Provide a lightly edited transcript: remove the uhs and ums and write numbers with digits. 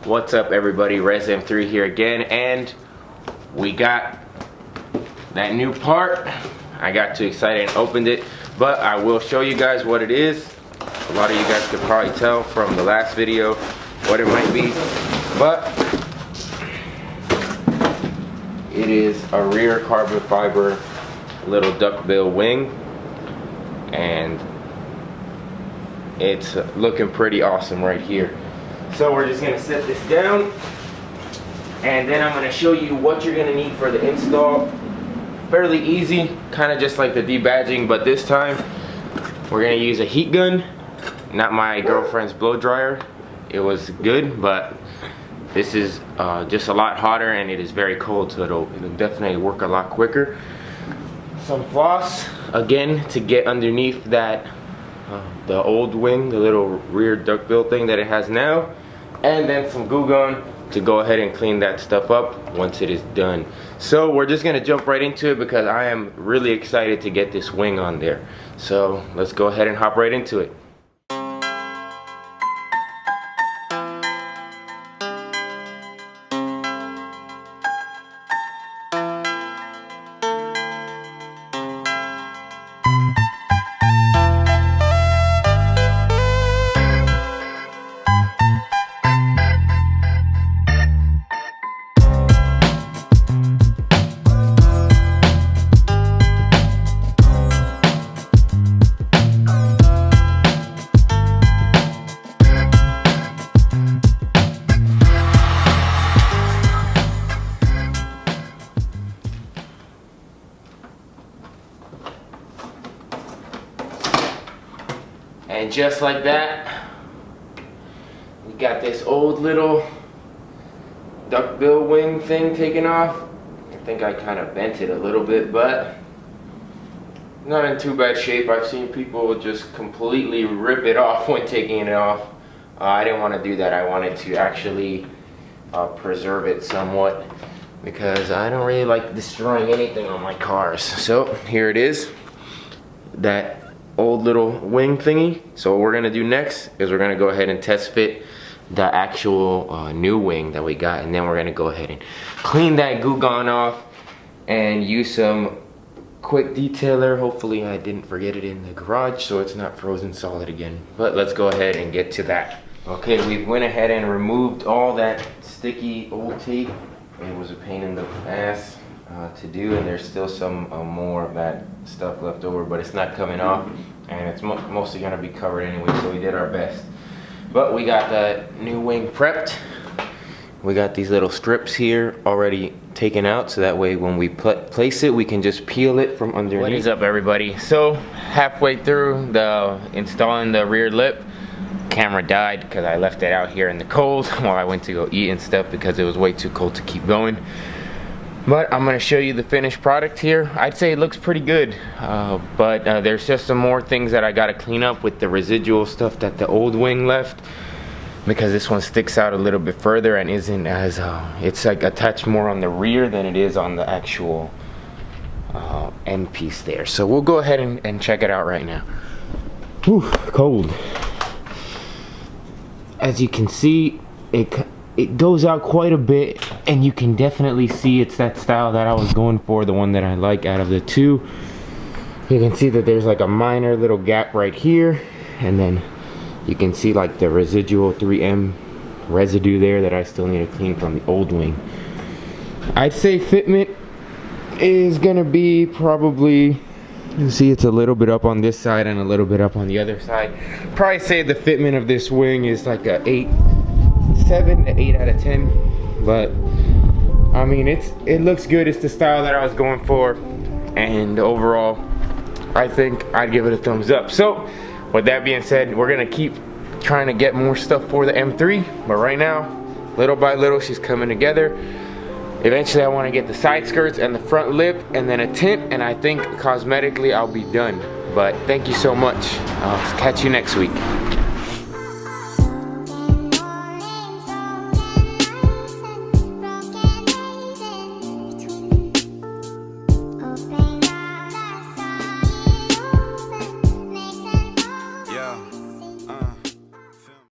What's up everybody, Res M3 here again, and we got that new part. I got too excited and opened it, but I will show you guys what it is. A lot of you guys could probably tell from the last video what it might be, but it is a rear carbon fiber little duckbill wing, and it's looking pretty awesome right here. So we're just gonna set this down, and then I'm gonna show you what you're gonna need for the install. Fairly easy, kind of just like the debadging, but this time we're gonna use a heat gun, not my girlfriend's blow dryer. It was good, but this is just a lot hotter, and it is very cold, so it'll definitely work a lot quicker. Some floss, again, to get underneath that the old wing, the little rear duckbill thing that it has now, and then some Goo Gone to go ahead and clean that stuff up once it is done. So we're just gonna jump right into it because I am really excited to get this wing on there. So let's go ahead and hop right into it. And just like that, we got this old little duckbill wing thing taken off. I think I kind of bent it a little bit, but not in too bad shape. I've seen people just completely rip it off when taking it off. I didn't want to do that. I wanted to actually preserve it somewhat because I don't really like destroying anything on my cars. So here it is, that old little wing thingy. So what we're gonna do next is we're gonna go ahead and test fit the actual new wing that we got, and then we're gonna go ahead and clean that Goo Gone off and use some quick detailer. Hopefully I didn't forget it in the garage so it's not frozen solid again, but let's go ahead and get to that. Okay, we went ahead and removed all that sticky old tape. It was a pain in the ass to do, and there's still some more of that stuff left over, but it's not coming off, and it's mostly gonna be covered anyway, so we did our best. But we got the new wing prepped. We got these little strips here already taken out, so that way when we place it, we can just peel it from underneath. What is up everybody? So halfway through the installing the rear lip, camera died because I left it out here in the cold while I went to go eat and stuff because it was way too cold to keep going. But I'm gonna show you the finished product here. I'd say it looks pretty good, but there's just some more things that I gotta clean up with the residual stuff that the old wing left, because this one sticks out a little bit further and isn't as, it's like attached more on the rear than it is on the actual end piece there. So we'll go ahead and check it out right now. Whew, cold. As you can see, it goes out quite a bit, and you can definitely see it's that style that I was going for, the one that I like out of the two. You can see that there's like a minor little gap right here, and then you can see like the residual 3M residue there that I still need to clean from the old wing. I'd say fitment is gonna be probably, you see it's a little bit up on this side and a little bit up on the other side. Probably say the fitment of this wing is like a 7 to 8 out of 10, but I mean it looks good. It's the style that I was going for, and overall I think I'd give it a thumbs up. So with that being said, we're gonna keep trying to get more stuff for the M3, but right now, little by little, she's coming together. Eventually I want to get the side skirts and the front lip and then a tint, and I think cosmetically I'll be done. But thank you so much. I'll catch you next week.